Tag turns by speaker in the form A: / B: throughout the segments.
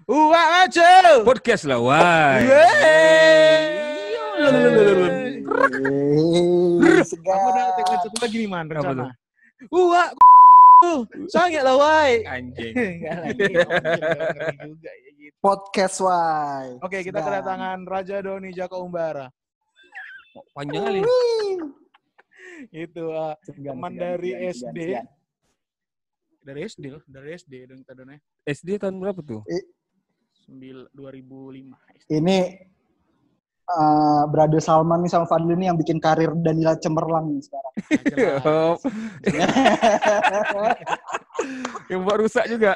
A: Maju.
B: Podcast lah, why?
A: Aku udah tengok satu lagi nih man
B: Apa
A: rencana. Sangat lah why.
B: Anjing.
A: Enggak lagi. Ngeri juga ya gitu.
C: Podcast why.
A: Oke, kita kedatangan Raja Doni Jaka Umbara.
B: Panjang kali.
A: Itu teman dari SD. Dari SD dong kita donnya.
B: SD tahun berapa tuh?
A: 2005.
C: Ini Brother Salman nih sama Fadli nih yang bikin karir Danila cemerlang nih sekarang.
B: Yang buat rusak juga.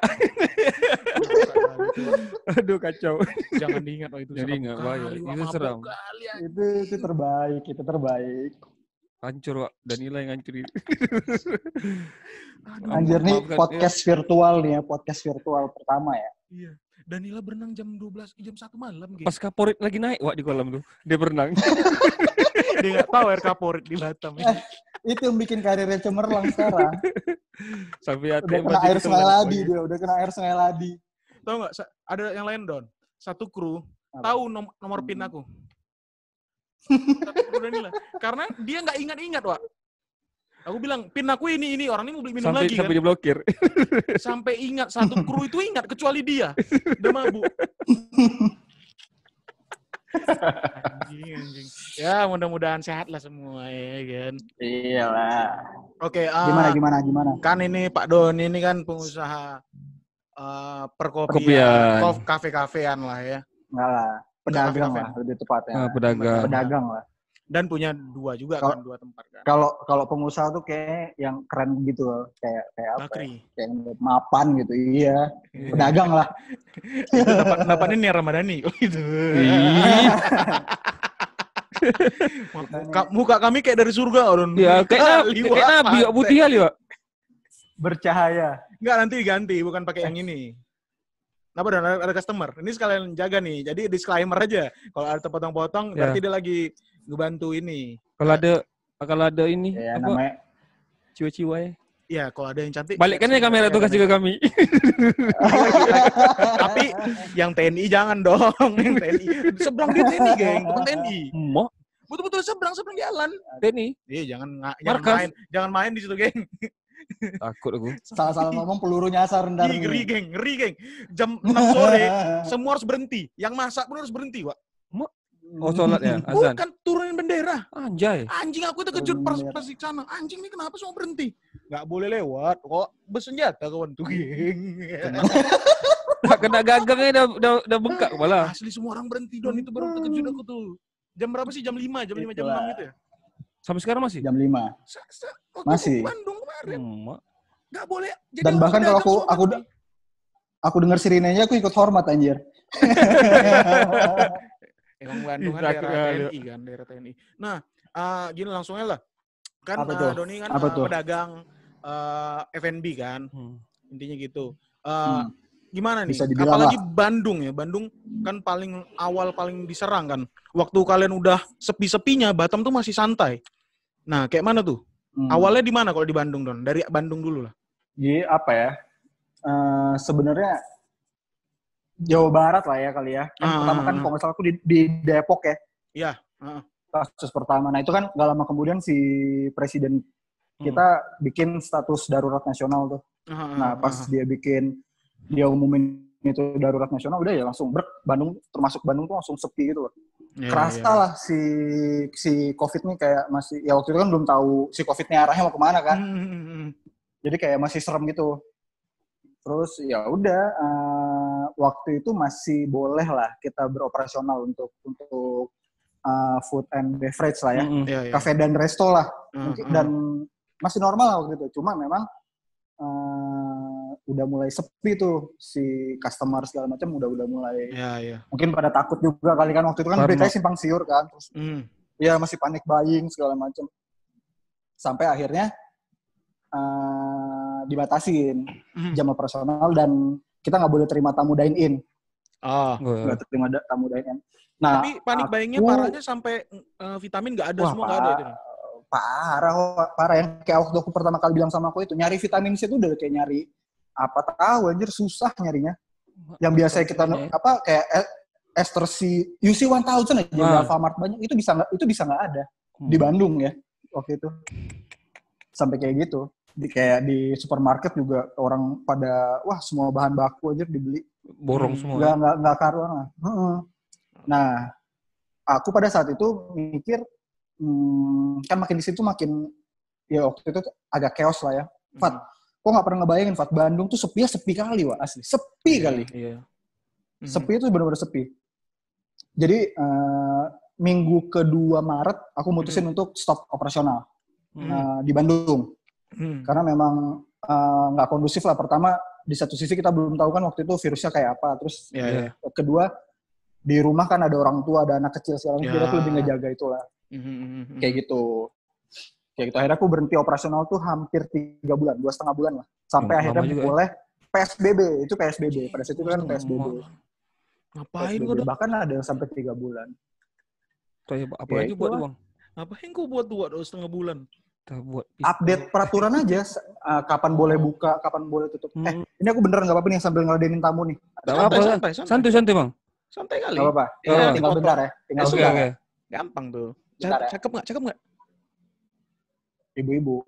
B: Aduh kacau.
A: Jangan diingat itu.
B: Jadi enggak bahaya. Itu seram.
C: Itu terbaik.
B: Hancur, Wak. Danila yang hancurin.
C: Anjir nih podcast virtual nih ya, podcast virtual pertama ya.
A: Iya. Danila berenang jam 1 malam gitu.
B: Pas Kaporit lagi naik, Wak, di kolam tuh. Dia berenang.
A: Dia enggak tahu air Kaporit di Batam.
C: Itu yang bikin karirnya cemerlang sekarang.
B: Sampai
C: Udah kena air Sungai Ladi dia, udah kena air Sungai Ladi.
A: Tahu enggak ada yang lain Don? Satu kru tahu nomor PIN aku. Satu kru Danila. Karena dia enggak ingat-ingat, Wak. Aku bilang, PIN aku ini orang ini mau beli minum lagi kan.
B: Sampai diblokir.
A: Sampai ingat, satu kru itu ingat, kecuali dia. Udah mabuk. Anjing. Ya, mudah-mudahan sehat lah semua, ya kan.
C: Iyalah.
A: Oke,
C: Gimana?
A: Kan ini Pak Don, ini kan pengusaha
B: Perkopian.
A: kafe-kafean lah ya.
C: Enggak lah. Pedagang
A: Kafe-kafe.
C: lah, lebih tepatnya.
B: Pedagang
C: lah.
A: Dan punya dua juga kan, dua tempat kan.
C: Kalau pengusaha tuh kayak yang keren gitu loh, kayak apa?
A: Bakri.
C: Kayak mapan gitu. Iya. Pedagang lah.
A: Pendapatnya nih Ramadhani. Oh gitu. Muka kami kayak dari surga, Orun.
B: Ya, kayak Nabi, Wak, putih kali, Wak.
C: Bercahaya.
A: Enggak, nanti diganti, bukan pakai yang ini. Kenapa dan ada customer? Ini sekalian jaga nih. Jadi disclaimer aja. Kalau ada potong-potong, berarti dia lagi ngebantu ini.
B: Kalau ada ini
C: Ya,
B: apa?
C: namanya
B: Ciwa-ciwa ya.
A: Iya, kalau ada yang cantik.
B: Balikkan ya kamera tuh kasih ke kami.
A: Tapi yang TNI jangan dong. Yang TNI. Seberang dia TNI, geng. Bukan TNI.
B: Mau
A: Betul-betul seberang jalan.
B: TNI.
A: Iya, jangan main di situ, geng.
B: Takut aku.
C: salah ngomong peluru nyasar rendah.
A: Ngeri, geng. Jam 6 sore, semua harus berhenti. Yang masak pun harus berhenti, Wak.
B: Oh, sholat ya, azan.
A: Bukan, turunin bendera.
B: Anjay.
A: Anjing aku itu kejut pas di sana. Anjing ini kenapa semua berhenti? Nggak boleh lewat. Kok bersenjata kawan tuh, geng.
B: Kena gagangnya udah bengkak kepala.
A: Asli semua orang berhenti, Don. Itu baru terkejut aku tuh. Jam berapa sih? Jam 5, jam 6 gitu ya?
B: Sampai sekarang masih?
C: Jam 5. Masih.
A: Bandung kemarin. Nggak boleh. Jadi
C: dan bahkan kalau aku dengar sirinenya aku ikut hormat anjir.
A: Emang Bandung kan daerah TNI kan, daerah TNI. Nah, gini langsung aja lah. Kan Doni kan pedagang F&B kan. Intinya gitu. Gimana nih? Apalagi lah. Bandung ya. Bandung kan paling diserang kan. Waktu kalian udah sepi-sepinya, Batam tuh masih santai. Nah, kayak mana tuh? Awalnya di mana kalau di Bandung, Don? Dari Bandung dulu lah.
C: Jadi apa ya? Sebenarnya Jawa Barat lah ya kali ya. Pertama kan kalau nggak salah aku di Depok ya.
A: Iya.
C: Kasus pertama. Nah itu kan nggak lama kemudian si presiden kita bikin status darurat nasional tuh. Nah pas dia umumin itu darurat nasional, udah ya langsung Bandung tuh langsung sepi gitu loh. Kerasa lah si COVID nih kayak masih, ya waktu itu kan belum tahu si COVID-nya arahnya mau kemana kan. Jadi kayak masih serem gitu. Terus ya udah waktu itu masih boleh lah kita beroperasional untuk food and beverage lah ya. Cafe dan resto lah. Dan masih normal lah waktu itu. Cuma memang udah mulai sepi tuh si customer segala macam udah mulai mungkin pada takut juga kali kan waktu itu kan beritanya simpang siur kan terus ya masih panik buying segala macam sampai akhirnya dibatasin jam operasional dan kita nggak boleh terima tamu dine in. Nggak terima tamu dine in. Nah,
A: tapi panik buyingnya parahnya sampai vitamin nggak ada, semua nggak ada itu.
C: Parah yang kayak waktu aku pertama kali bilang sama aku itu nyari vitamin C itu udah kayak nyari apa tahu anjir susah nyarinya. Yang biasa kita kayak Estersi UC 1000 aja di Alfamart banyak itu bisa nggak ada di Bandung ya waktu itu. Sampai kayak gitu. Kayak di supermarket juga orang pada semua bahan baku aja dibeli.
B: Borong semua.
C: Nggak karuan lah. Nah, aku pada saat itu mikir kan makin di situ makin ya waktu itu agak chaos lah ya. Fat, kok nggak pernah ngebayangin Fat, Bandung tuh sepi kali Wak, asli. Sepi kali.
A: Iya.
C: Sepi itu benar-benar sepi. Jadi minggu kedua Maret aku mutusin untuk stop operasional di Bandung. Karena memang nggak kondusif lah. Pertama, di satu sisi kita belum tahu kan waktu itu virusnya kayak apa. Terus kedua, di rumah kan ada orang tua, ada anak kecil segala macam. Kita tuh lebih ngejaga itulah. Kayak gitu. Akhirnya aku berhenti operasional tuh hampir 3 bulan, 2,5 bulan lah. Sampai akhirnya boleh PSBB. Itu PSBB. Pada saat itu kan PSBB.
A: Ngapain
C: PSBB. Bahkan ada yang sampai 3 bulan.
B: Apa aja buat uang?
A: Ngapain kau buat 2,5 bulan?
B: Buat
C: update peraturan aja, kapan boleh buka, kapan boleh tutup. Ini aku beneran nggak apa-apa nih sambil ngeladenin tamu nih.
B: Santai Bang.
A: Santai kali.
C: Gak apa-apa. Tinggal bentar ya. Tinggal bentar.
B: Okay.
A: Gampang tuh. Cakep nggak?
C: Ibu-ibu.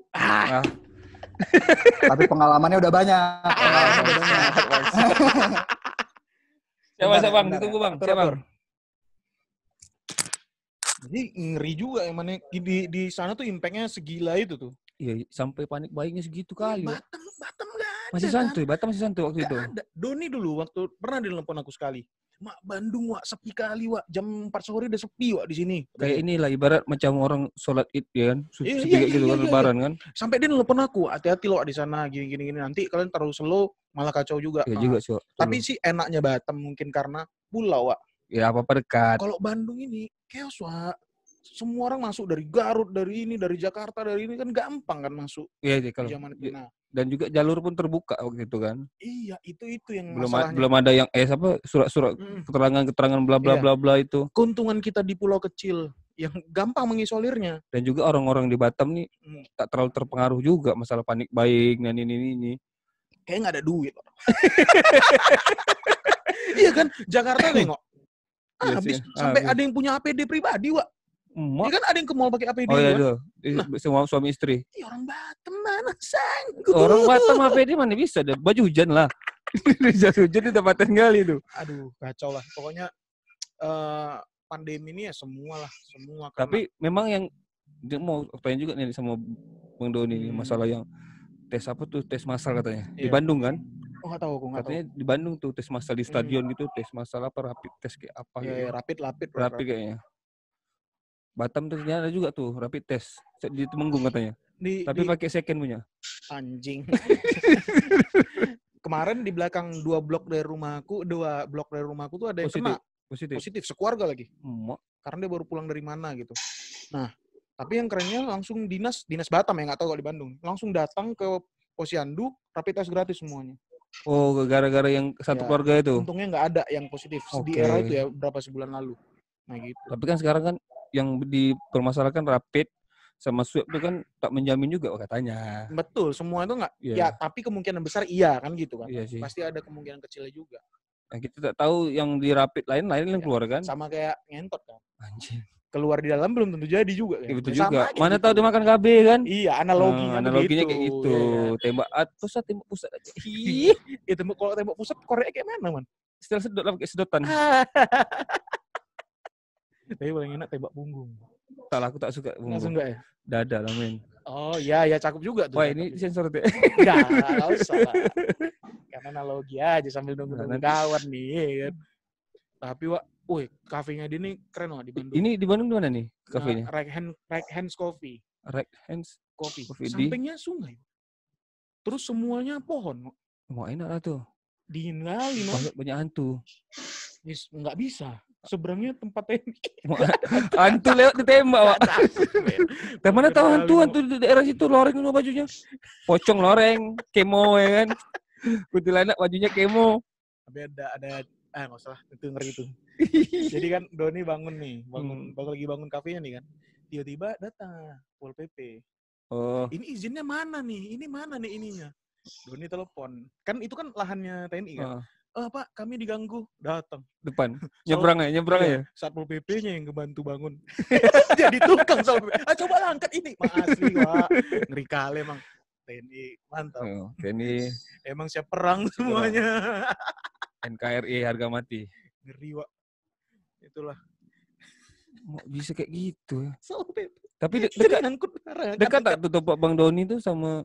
C: Tapi pengalamannya udah banyak.
B: Siapa Bang? Ditunggu Bang. Siapa?
A: Jadi ngeri juga emang di sana tuh impact-nya segila itu tuh.
B: Iya, sampai panik buying-nya segitu kali.
A: Batam nggak ada.
B: Masih santuy, Batam masih santuy waktu itu.
A: Ada. Doni dulu waktu pernah dilempon aku sekali. Mak, Bandung sepi kali jam 4 sore udah sepi di sini.
B: Kayak inilah ibarat macam orang sholat Id ya kan. Sepi kayak gitu kan lebaran kan.
A: Sampai dia nelpon aku, hati-hati di sana gini. Nanti kalian terlalu slow malah kacau juga.
B: Iya juga sih.
A: Tapi sih enaknya Batam mungkin karena pulau
B: ya apa-apa dekat.
A: Kalau Bandung ini chaos semua orang masuk dari Garut, dari Jakarta, dari ini kan gampang kan masuk.
B: Iya kalau
A: zaman itu. Nah,
B: dan juga jalur pun terbuka waktu itu kan.
A: Iya, itu yang
B: belum ada yang surat-surat keterangan bla bla bla bla itu.
A: Keuntungan kita di pulau kecil yang gampang mengisolirnya.
B: Dan juga orang-orang di Batam nih tak terlalu terpengaruh juga masalah panik buying dan ini.
A: Kayak nggak ada duit. Iya kan, Jakarta nengok. Habis sampai ada yang punya APD pribadi, Iya kan ada yang ke mall pakai APD.
B: Oh iya tuh. Semua suami istri.
A: Iya orang Batam mana sanggup.
B: Orang Batam APD mana bisa ada baju hujan lah. Jas hujan itu dapatan kali itu.
A: Aduh, kacau lah. Pokoknya pandemi ini ya semua.
B: Tapi memang yang mau tanya juga nih sama Bang Doni nih masalah yang tes massal katanya. Di Bandung kan?
A: Oh nggak tahu aku
B: katanya di Bandung tuh tes massal di stadion gitu, tes massal apa rapid test kayak apa gitu.
A: Ya, rapid
B: kayaknya. Batam tuh ada juga tuh rapid test di Temenggung katanya. Tapi pakai second punya.
A: Anjing. Kemarin di belakang 2 blok dari rumahku tuh ada yang kena. Positif sekeluarga lagi. Karena dia baru pulang dari mana gitu. Nah, tapi yang kerennya langsung dinas Batam ya nggak tahu kalau di Bandung. Langsung datang ke Posyandu, rapid test gratis semuanya.
B: Oh, gara-gara yang satu keluarga itu.
A: Untungnya nggak ada yang positif di era itu ya berapa sebulan lalu. Nah gitu.
B: Tapi kan sekarang kan yang dipermasalahkan rapid sama swab itu kan tak menjamin juga katanya.
A: Betul, semua itu enggak. Ya, tapi kemungkinan besar iya kan gitu kan.
B: Iya sih.
A: Pasti ada kemungkinan kecilnya juga.
B: Nah, kita tak tahu yang di rapid lain yang keluar kan.
A: Sama kayak ngentot kan.
B: Anjing.
A: Keluar di dalam belum tentu jadi juga kan.
B: Betul juga. Mana tahu dia makan KB kan?
A: Iya, analoginya
B: kayak gitu. Ya. Tembak pusat aja.
A: Ya kalau tembak pusat Korea kayak mana, Man?
B: Setelah sedot lah pakai sedotan.
A: Tapi paling enak tembak punggung.
B: Tak lah, aku tak suka punggung.
A: Langsung enggak ya?
B: Dada lah, men.
A: Oh iya, cakep juga tuh.
B: Wah, ini sensor tuh.
A: Enggak usah lah. Karena analogi aja sambil nunggu kawan nih kan. Tapi kafenya dia nih keren di Bandung.
B: Ini di Bandung di mana nih kafenya?
A: Right Hands Coffee.
B: Right Hands
A: Coffee. Sampingnya sungai. Terus semuanya pohon.
B: Mau enak lah tuh.
A: Dingin kali,
B: banyak hantu.
A: Nggak bisa. Seberangnya tempat TNI.
B: Hantu lewat ditembak, Pak. Dan mana tahu hantu di daerah situ loreng dulu bajunya. Pocong loreng, kemo ya kan. Kuntilanak bajunya kemo.
A: Tapi ada nggak usah itu ngeri itu. Jadi kan Doni bangun lagi bangun kafenya nih kan. Tiba-tiba datang Pol PP.
B: Oh.
A: Ini izinnya mana nih? Ini mana nih ininya? Doni telepon. Kan itu kan lahannya TNI kan. Pak, kami diganggu. Datang.
B: Depan. Nyebrang ya.
A: Satpol PP-nya yang ngebantu bangun. Jadi tukang Satpol PP. Coba lah angkat ini. Asli, Pak. Ngeri kali emang. TNI, mantap.
B: TNI.
A: Emang siap perang semuanya.
B: NKRI harga mati.
A: Ngeri, Pak. Itulah.
B: Bisa kayak gitu ya.
A: Satpol PP.
B: Tapi dekat tak tuh tempat Bang Doni tuh sama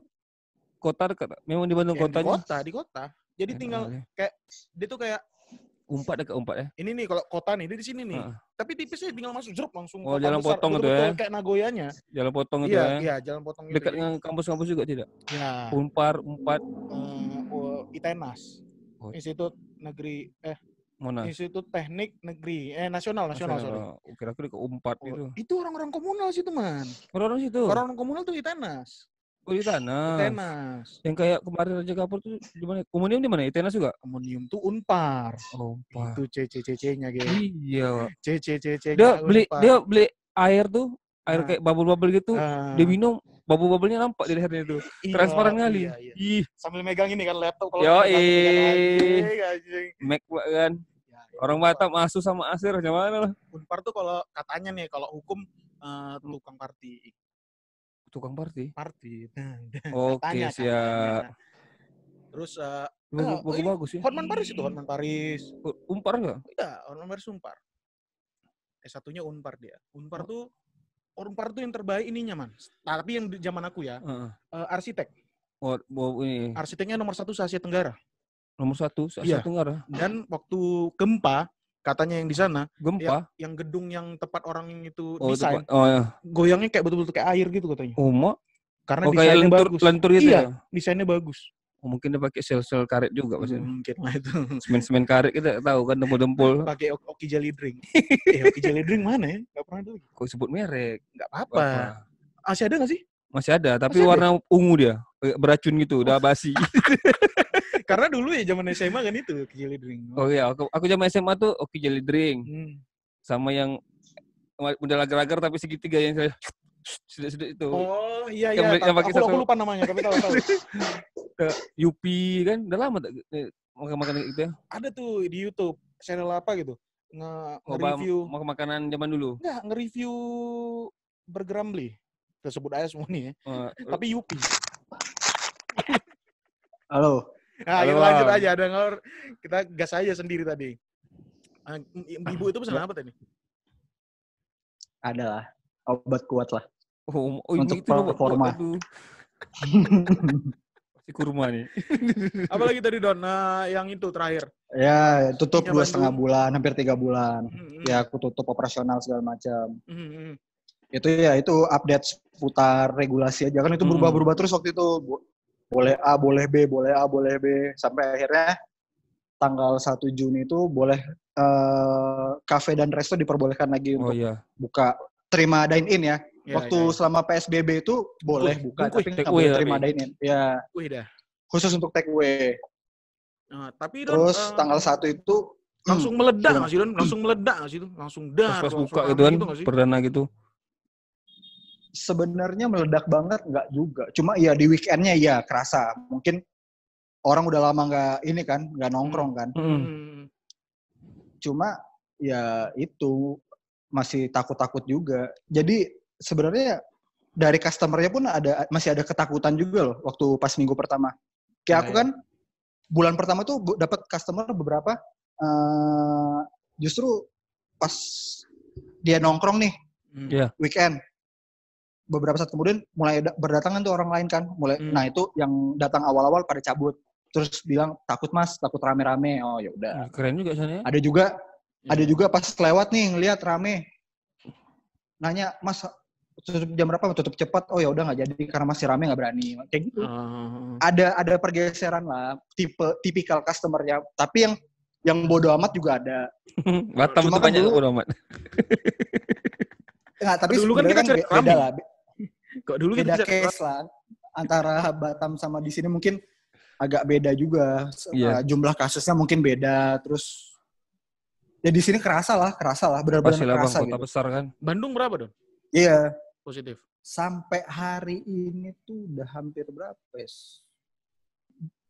B: kota dekat? Memang di Bandung kotanya?
A: Di kota. Jadi tinggal kayak dia tuh kayak
B: dekat Umpat ya.
A: Ini nih kalau kota nih dia di sini nih. Tapi tipisnya tinggal masuk jeruk langsung.
B: Oh, jalan besar, potong itu ya.
A: Kayak Nagoyanya.
B: Jalan potong itu ya.
A: Iya, jalan potong itu.
B: Dekat dengan kampus-kampus juga tidak?
A: Ya.
B: Umpat.
A: ITENAS. Institut Negeri
B: Monas.
A: Institut Teknik Negeri Nasional.
B: Kira-kira ke Umpat itu.
A: Itu orang-orang komunal situ, Man.
B: Orang-orang situ.
A: Orang-orang komunal tuh ITENAS.
B: Oh, ITENAS. Yang kayak kemarin Raja Kapur tuh di mana? Komunium di mana? ITENAS juga?
A: Komunium tuh Unpar.
B: Oh, Unpar.
A: Itu CC-CC-nya gitu.
B: Iya, Pak.
A: CC-CC-nya.
B: Dia beli air tuh, air kayak bubble-bubble gitu. Dia minum, bubble-bubblenya nampak di lehernya tuh. Transparan kali.
A: Iya.
B: Ih.
A: Sambil megang ini kan laptop kalau
B: Mac kan. Orang Batam Asus sama Acer macam mana lah.
A: Unpar tuh kalau katanya nih kalau hukum tukang party.
B: Tukang party?
A: Oke,
B: siap.
A: Terus
B: bagus ya.
A: Hotman Paris.
B: Unpar enggak?
A: Iya, Hotman Paris Unpar. S1-nya Unpar dia. Unpar tuh yang terbaik ininya, Man. Nah, tapi yang di zaman aku ya, arsitek.
B: Ini.
A: Arsiteknya nomor 1 se-Asia Tenggara.
B: Nomor 1 se-Asia Tenggara.
A: Dan waktu gempa, katanya yang di sana,
B: gempa,
A: yang gedung yang tempat orang itu
B: desain,
A: goyangnya kayak betul-betul kayak air gitu katanya. Karena
B: desainnya bagus. Lentur itu ya?
A: Desainnya bagus.
B: Mungkin dia pakai sel-sel karet juga pasti.
A: Mungkin lah itu.
B: Semen karet kita tahu kan dempul-dempul.
A: Pakai Oki Jelly Drink. Oki Jelly Drink mana ya? Gak pernah dulu.
B: Kok sebut merek?
A: Gak apa-apa. Masih ada gak sih?
B: Masih ada, tapi warna ungu dia. Beracun gitu, udah basi.
A: Karena dulu ya zaman SMA kan itu Oki Jelly Drink.
B: Oh iya, aku zaman SMA tuh Oki Jelly Drink. Sama yang udah lagar-lagar tapi segitiga yang saya sedikit itu.
A: Oh iya. Aku lupa namanya, tapi tahu.
B: Yupi kan, udah lama makan itu ya.
A: Ada tuh di YouTube channel apa gitu nge-review
B: makanan zaman dulu.
A: Enggak, nge-review Burger Ramly. Tersebut aja semua nih ya. Tapi Yupi.
C: Halo.
A: Nah, kita lanjut aja. Kita gas aja sendiri tadi. Ibu itu pesan apa tadi?
C: Adalah obat kuat lah.
B: Untuk
C: performa.
B: Si kurma nih.
A: Apalagi tadi Don, yang itu terakhir.
C: Ya, tutup 2,5 bulan, hampir 3 bulan. Ya, aku tutup operasional segala macam. Itu update seputar regulasi aja kan, itu berubah-berubah terus waktu itu. Boleh A, boleh B, boleh A, boleh B. Sampai akhirnya tanggal 1 Juni itu boleh kafe dan resto diperbolehkan lagi untuk buka, terima dine-in ya. Waktu selama PSBB itu boleh buka, tapi nggak boleh terima dine-in. Ya, khusus untuk take away.
A: Tapi
C: terus tanggal 1 itu
A: langsung meledak nggak sih, Don? Langsung meledak nggak sih itu? Langsung
B: pas buka gitu kan, perdana gitu.
C: Sebenarnya meledak banget nggak juga. Cuma ya di weekendnya ya kerasa. Mungkin orang udah lama nggak nongkrong kan. Cuma ya itu masih takut-takut juga. Jadi sebenarnya dari customer-nya pun masih ada ketakutan juga loh waktu pas minggu pertama. Kayak aku kan bulan pertama tuh dapat customer beberapa justru pas dia nongkrong nih weekend. Beberapa saat kemudian mulai berdatangan tuh orang lain kan. Nah itu yang datang awal-awal pada cabut. Terus bilang takut mas, takut rame-rame. Oh ya udah.
B: Keren juga sana ya.
C: Ada juga pas lewat nih ngelihat rame. Nanya, mas tutup jam berapa? Tutup cepat. Oh ya udah nggak jadi karena masih rame nggak berani. Kayak gitu. Ada pergeseran lah, tipikal customer-nya. Tapi yang bodo amat juga ada.
B: Batam itu banyak bodo amat.
C: Enggak, tapi
A: dulu kan kita cari
C: beda lah.
A: Kok dulu
C: beda case lah. Antara Batam sama di sini mungkin agak beda juga. Jumlah kasusnya mungkin beda. Terus ya di sini kerasa lah, benar-benar kerasa.
B: Kota besar kan.
A: Bandung berapa, Don?
C: Iya.
A: Positif.
C: Sampai hari ini tuh udah hampir berapa,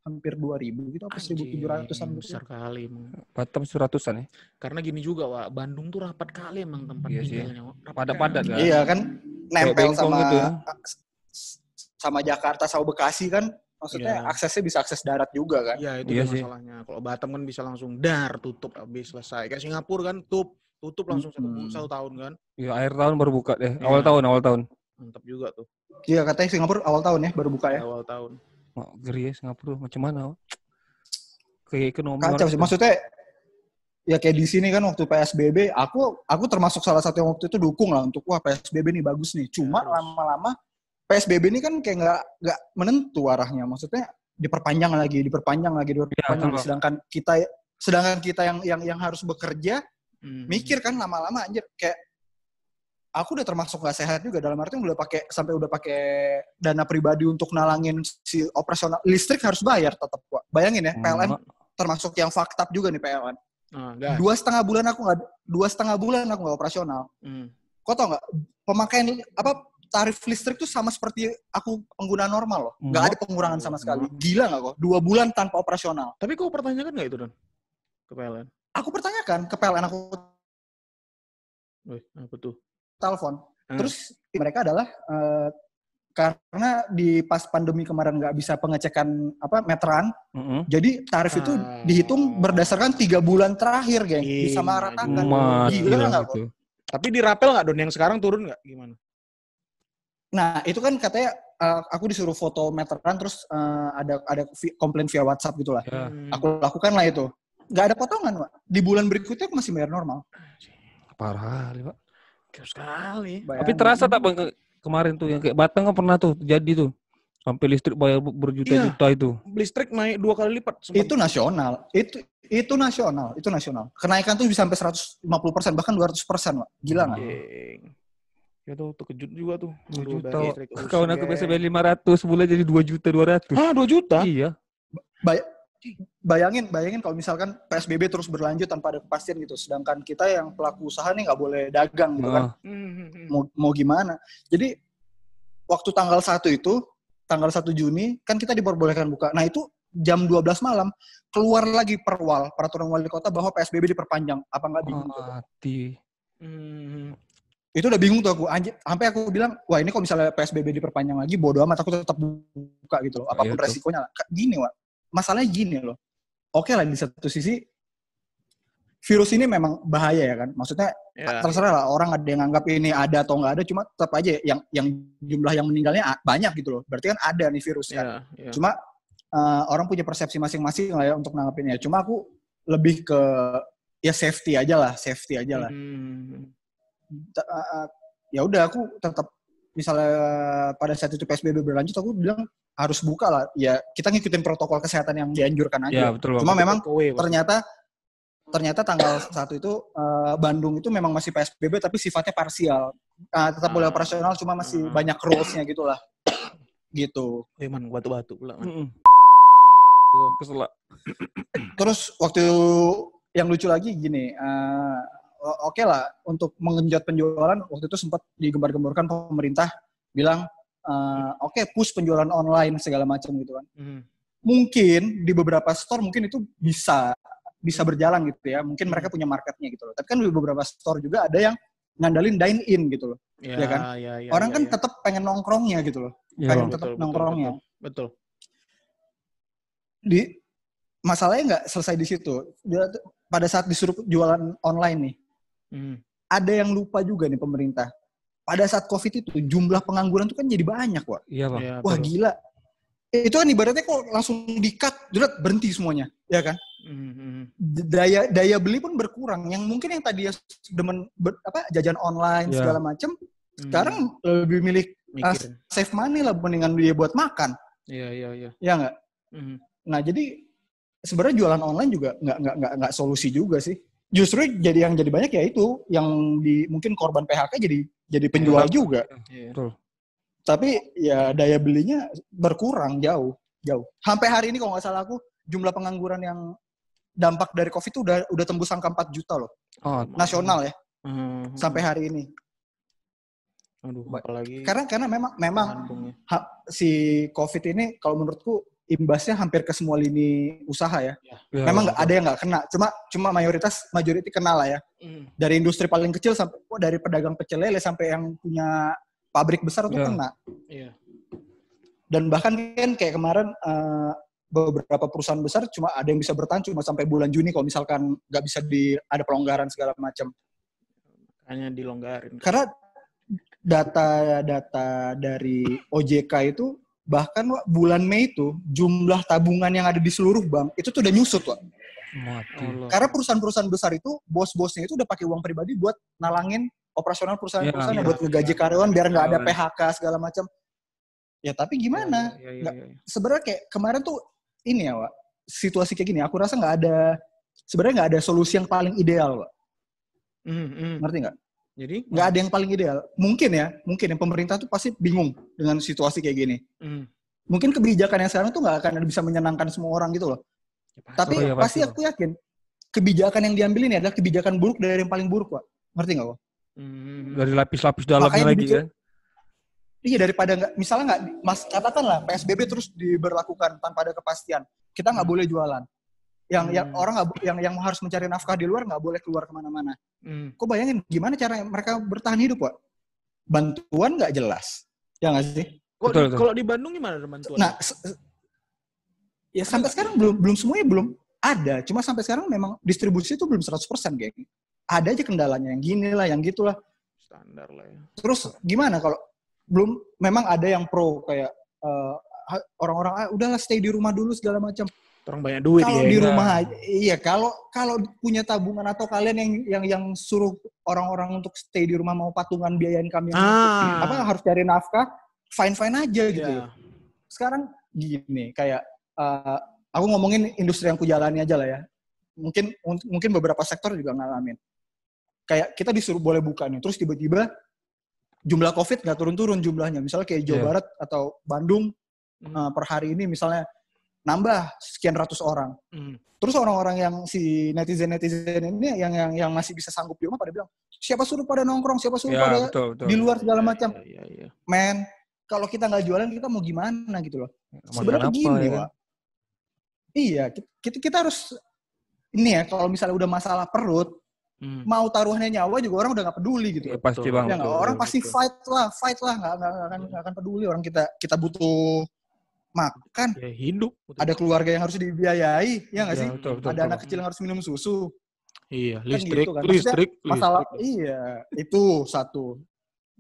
C: hampir 2.000 gitu, apa 1.700-an gitu.
A: Besar kali emang.
B: Batam 100-an ya.
A: Karena gini juga, Wak, Bandung tuh rapat kali emang tempat tinggalnya.
B: Padat-padat kan.
C: Iya kan, nempel sama
B: gitu ya.
C: sama Jakarta sama Bekasi kan, maksudnya aksesnya bisa akses darat juga kan.
A: Iya, itu masalahnya. Kalau Batam kan bisa langsung tutup habis selesai. Kayak Singapura kan tutup langsung satu tahun kan.
B: Iya, akhir tahun baru buka deh. Awal tahun.
A: Mantap juga tuh.
C: Iya, katanya Singapura awal tahun ya baru buka ya.
A: Awal tahun.
B: Geri ya Singapura, macam mana? Kayak ekonomi.
C: Kacau sih, maksudnya ya kayak di sini kan waktu PSBB, aku termasuk salah satu yang waktu itu dukung lah untuk PSBB nih bagus nih. Cuma lama-lama PSBB ini kan kayak nggak menentu arahnya. Maksudnya diperpanjang lagi. Sedangkan kita yang harus bekerja mikir kan lama-lama anjir, kayak aku udah termasuk nggak sehat juga, dalam artian udah pakai dana pribadi untuk nalangin si operasional listrik harus bayar tetap. Bayangin ya, PLN termasuk yang fucked up juga nih PLN. 2,5 bulan aku nggak operasional. Kau tau nggak pemakaian tarif listrik tuh sama seperti aku pengguna normal loh, nggak ada pengurangan sama sekali. Gila nggak kok? 2 bulan tanpa operasional.
A: Tapi kau pertanyakan nggak itu Don ke PLN?
C: Aku pertanyakan ke PLN, aku
A: apa tuh?
C: Telepon. Terus mereka adalah karena di pas pandemi kemarin nggak bisa pengecekan meteran, jadi tarif itu dihitung berdasarkan 3 bulan terakhir, geng. Bisa meratakan. Gila nggak kok?
A: Tapi dirapel nggak Don? Yang sekarang turun nggak? Gimana?
C: Nah itu kan katanya aku disuruh foto meteran, terus ada komplain via WhatsApp gitulah. Aku lakukan lah itu. Nggak ada potongan, Pak. Di bulan berikutnya aku masih bayar normal.
B: Parah, Pak.
A: Kau sekali.
B: Tapi terasa tak Bang kemarin tuh yang kayak Batang kan pernah tuh jadi tuh. Sampai listrik bayar berjuta-juta itu.
A: Listrik naik 2 kali lipat.
C: Itu nasional. Itu nasional. Kenaikan tuh bisa sampai 150%, bahkan 200%, Pak. Gila nggak?
A: Ya tuh terkejut juga tuh.
B: 2 juta. Kawan aku biasa bayar 500, bulan jadi 2.200.000.
A: 2 juta?
B: Iya.
C: Bayangin kalau misalkan PSBB terus berlanjut tanpa ada kepastian gitu. Sedangkan kita yang pelaku usaha nih nggak boleh dagang gitu kan. Mau gimana? Jadi waktu tanggal 1 Juni kan kita diperbolehkan buka. Nah itu jam 12 malam keluar lagi peraturan wali kota bahwa PSBB diperpanjang. Apa nggak bingung tuh? Itu udah bingung tuh aku. Sampai aku bilang, wah ini kalau misalnya PSBB diperpanjang lagi, bodo amat, aku tetap buka gitu loh. Apapun resikonya. Gini, Wak. Masalahnya gini loh. Oke lah, di satu sisi virus ini memang bahaya ya kan. Maksudnya terserah lah orang ada yang anggap ini ada atau nggak ada, cuma tetap aja yang jumlah yang meninggalnya banyak gitu loh. Berarti kan ada nih virus kan. Cuma orang punya persepsi masing-masing lah ya untuk nanggapinnya. Cuma aku lebih ke ya safety aja lah. Ya udah aku tetap, misalnya pada saat itu PSBB berlanjut, aku bilang harus buka lah. Ya kita ngikutin protokol kesehatan yang dianjurkan aja.
B: Ya, betul,
C: cuma memang ternyata tanggal 1 itu Bandung itu memang masih PSBB tapi sifatnya parsial. Tetap boleh operasional, cuma masih banyak rules-nya gitulah. Gitu.
A: Man, batu-batu pula.
B: Kesel.
C: Terus waktu yang lucu lagi gini, oke lah, untuk menggenjot penjualan, waktu itu sempat digembar-gemborkan pemerintah bilang, oke, push penjualan online segala macam gitu kan. Mungkin di beberapa store mungkin itu bisa berjalan gitu ya. Mungkin mereka punya marketnya gitu loh. Tapi kan di beberapa store juga ada yang ngandalin dine in gitu loh. Ya kan? Orang kan tetap pengen nongkrongnya gitu loh. Nongkrongnya.
A: Betul.
C: Masalahnya nggak selesai di situ. Pada saat disuruh jualan online nih, ada yang lupa juga nih pemerintah. Pada saat COVID itu jumlah pengangguran tuh kan jadi banyak, Wak.
B: Iya, Bang.
C: Wah, gila. Itu kan ibaratnya kok langsung di-cut, berhenti semuanya, ya kan? Daya beli pun berkurang. Yang mungkin yang tadi demen jajan online segala macam, sekarang lebih milih save money lah, mendingan dia buat makan.
A: Iya.
C: Ya nggak? Nah, jadi sebenarnya jualan online juga nggak solusi juga sih. Justru yang jadi banyak ya itu yang mungkin korban PHK jadi penjual juga.
B: Betul.
C: Tapi ya daya belinya berkurang jauh. Sampai hari ini kalau nggak salah aku, jumlah pengangguran yang dampak dari COVID itu udah tembus angka 4 juta loh. Nasional ya. Sampai hari ini.
A: Aduh, apalagi
C: karena memang si COVID ini kalau menurutku imbasnya hampir ke semua lini usaha ya. Memang nggak ada yang nggak kena, cuma majority kena lah ya. Dari industri paling kecil sampai dari pedagang pecel lele sampai yang punya pabrik besar tuh kena. Dan bahkan kan kayak kemarin beberapa perusahaan besar cuma ada yang bisa bertahan cuma sampai bulan Juni kalau misalkan nggak bisa ada pelonggaran segala macam.
A: Hanya dilonggarin.
C: Karena data dari OJK itu bahkan bulan Mei itu jumlah tabungan yang ada di seluruh bank itu tuh udah nyusut, Wak. Karena perusahaan-perusahaan besar itu bos-bosnya itu udah pakai uang pribadi buat nalangin operasional perusahaan-perusahaan yang buat ngegaji karyawan biar nggak ada PHK segala macam. Ya tapi gimana? Sebenarnya kayak kemarin tuh ini ya, Wak, situasi kayak gini aku rasa sebenarnya nggak ada solusi yang paling ideal, Wak. Ngerti nggak?
A: Jadi
C: nggak ada yang paling ideal. Mungkin yang pemerintah tuh pasti bingung dengan situasi kayak gini. Mungkin kebijakan yang sekarang tuh nggak akan bisa menyenangkan semua orang gitu loh. Tapi pasti aku yakin kebijakan yang diambil ini adalah kebijakan buruk dari yang paling buruk, Pak. Ngerti nggak, Pak?
B: Dari lapis-lapis dalamnya lagi kan?
C: Iya, daripada misalnya katakanlah PSBB terus diberlakukan tanpa ada kepastian. Kita nggak boleh jualan. Yang orang yang harus mencari nafkah di luar nggak boleh keluar kemana-mana. Kok bayangin gimana cara mereka bertahan hidup, Pak? Bantuan nggak jelas, ya nggak sih?
A: Kalau di Bandung gimana bantuan?
C: Nah, ya sampai sekarang belum semuanya belum ada. Cuma sampai sekarang memang distribusi itu belum 100%, geng. Ada aja kendalanya yang gini lah, yang gitulah.
A: Standar lah ya.
C: Terus gimana kalau belum memang ada yang pro kayak orang-orang udahlah stay di rumah dulu segala macam.
A: Orang banyak duit
C: kalau di rumah aja, iya kalau punya tabungan atau kalian yang suruh orang-orang untuk stay di rumah mau patungan biayain kami harus cari nafkah, fine aja gitu. Sekarang gini kayak aku ngomongin industri yang ku jalani aja lah ya. Mungkin beberapa sektor juga ngalamin. Kayak kita disuruh boleh buka nih, terus tiba-tiba jumlah COVID nggak turun-turun jumlahnya. Misalnya kayak Jawa Barat atau Bandung per hari ini misalnya nambah sekian ratus orang. Terus orang-orang yang si netizen ini yang masih bisa sanggup di rumah pada bilang, siapa suruh pada nongkrong, siapa suruh pada betul. Di luar segala macam. Men, kalau kita nggak jualan kita mau gimana gitu loh. Sebenarnya begini, Pak. Iya, kita harus ini ya kalau misalnya udah masalah perut, mau taruhannya nyawa juga orang udah nggak peduli gitu.
B: Pasti bang.
C: Orang pasti fight lah, nggak akan peduli orang kita butuh makan,
A: ya, hidup.
C: Ada keluarga yang harus dibiayai, ya nggak sih? Betul, ada anak kecil yang harus minum susu.
A: Iya,
C: kan
A: listrik,
C: gitu, kan?
A: listrik.
C: Masalah, iya, itu satu.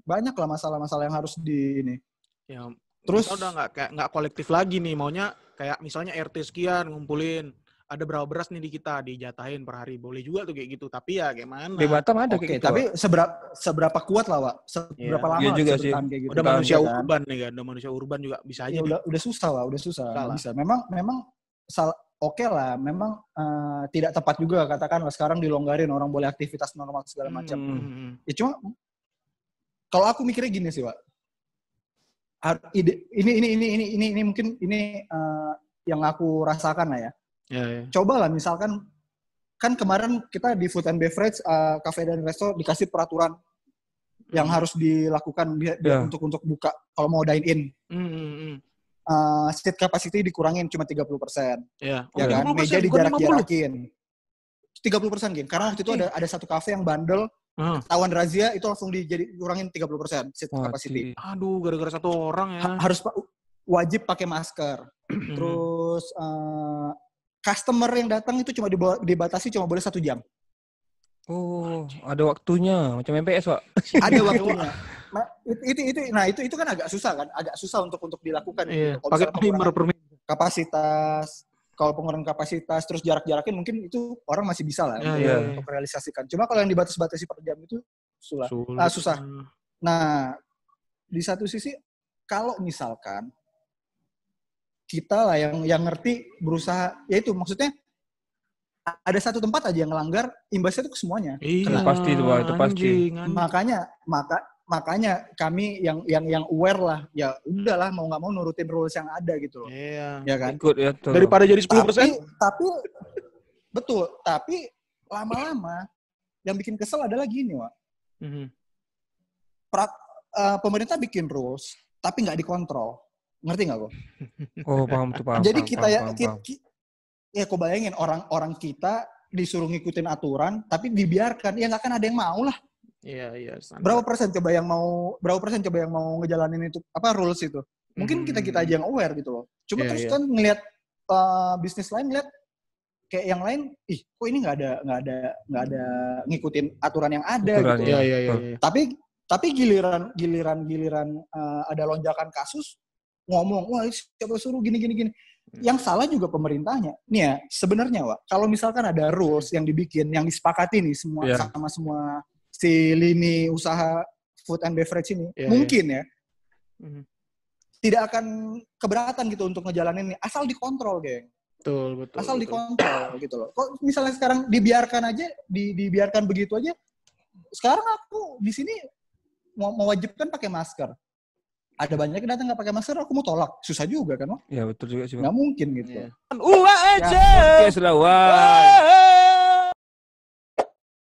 C: Banyak lah masalah-masalah yang harus ini.
A: Ya, terus kita udah nggak kolektif lagi nih, maunya kayak misalnya RT sekian ngumpulin. Ada berapa beras nih di kita dijatahin per hari, boleh juga tuh kayak gitu. Tapi ya gimana?
B: Di Batam ada kayak gitu.
C: Tapi seberapa kuat lah, Wak? Seberapa lama
B: juga sih.
C: Kayak gitu.
A: Udah manusia urban nih kan, udah manusia urban juga bisa aja.
C: Ya, udah susah lah, udah susah. Bisa. Memang oke lah, memang tidak tepat juga katakanlah sekarang dilonggarin orang boleh aktivitas normal segala macam. Ya cuma kalau aku mikirnya gini sih, Wak. Ini mungkin yang aku rasakan lah ya. Coba lah misalkan kan kemarin kita di Food and Beverage cafe dan resto dikasih peraturan yang harus dilakukan untuk buka kalau mau dine in. Seat capacity dikurangin cuma 30%. Ya kan? Meja dijarak-jarakin. 30% Gin. Karena waktu itu ada satu cafe yang bandel, ketahuan razia itu langsung dikurangin 30% seat capacity.
A: Aduh, gara-gara satu orang ya.
C: Harus wajib pakai masker. Terus customer yang datang itu cuma dibatasi cuma boleh 1 jam.
B: Oh, ada waktunya macam MPS, Pak.
C: Ada waktunya. Itu kan agak susah kan, agak susah untuk dilakukan.
A: Iya. Pakai timer per minggu.
C: Kapasitas, kalau pengurangan kapasitas, terus jarak-jarakin mungkin itu orang masih bisa lah untuk realisasikan. Cuma kalau yang dibatas-batasi per jam itu susah. Nah, di satu sisi kalau misalkan kita lah yang ngerti berusaha, yaitu maksudnya ada satu tempat aja yang ngelanggar, imbasnya itu ke semuanya.
B: Iya, pasti itu, Pak, itu pasti.
C: Makanya kami yang aware lah, ya udahlah mau nggak mau nurutin rules yang ada gitu loh.
A: Iya.
C: Ya kan?
B: Ikut ya.
A: Daripada jadi 10%.
C: Tapi betul. Tapi lama-lama yang bikin kesel adalah gini, Wak. Pemerintah bikin rules, tapi nggak dikontrol. Ngerti nggak kok?
B: Oh, paham tuh, paham.
C: Jadi
B: paham.
C: Ya kok bayangin orang-orang kita disuruh ngikutin aturan, tapi dibiarkan, ya nggak akan ada yang mau lah.
A: Iya.
C: Berapa persen coba yang mau ngejalanin itu rules itu? Mungkin kita aja yang aware gitu loh. Cuma terus kan ngelihat bisnis lain, ngelihat kayak yang lain, kok ini nggak ada ngikutin aturan yang ada gitu.
A: Iya.
C: Tapi giliran ada lonjakan kasus, ngomong, wah siapa suruh gini. Yang salah juga pemerintahnya. Nih ya, sebenarnya Wak, kalau misalkan ada rules yang dibikin, yang disepakati nih sama semua si lini usaha food and beverage ini, mungkin ya, tidak akan keberatan gitu untuk ngejalanin ini, asal dikontrol, geng.
A: Betul.
C: Asal dikontrol gitu loh. Kok misalnya sekarang dibiarkan aja, dibiarkan begitu aja, sekarang aku di sini mewajibkan pakai masker. Ada banyak yang datang nggak pakai masker, aku mau tolak. Susah juga kan, Wak?
B: Ya betul juga sih, Bang.
C: Nggak mungkin gitu.
B: Uang aja. Oke, sudah. Wah.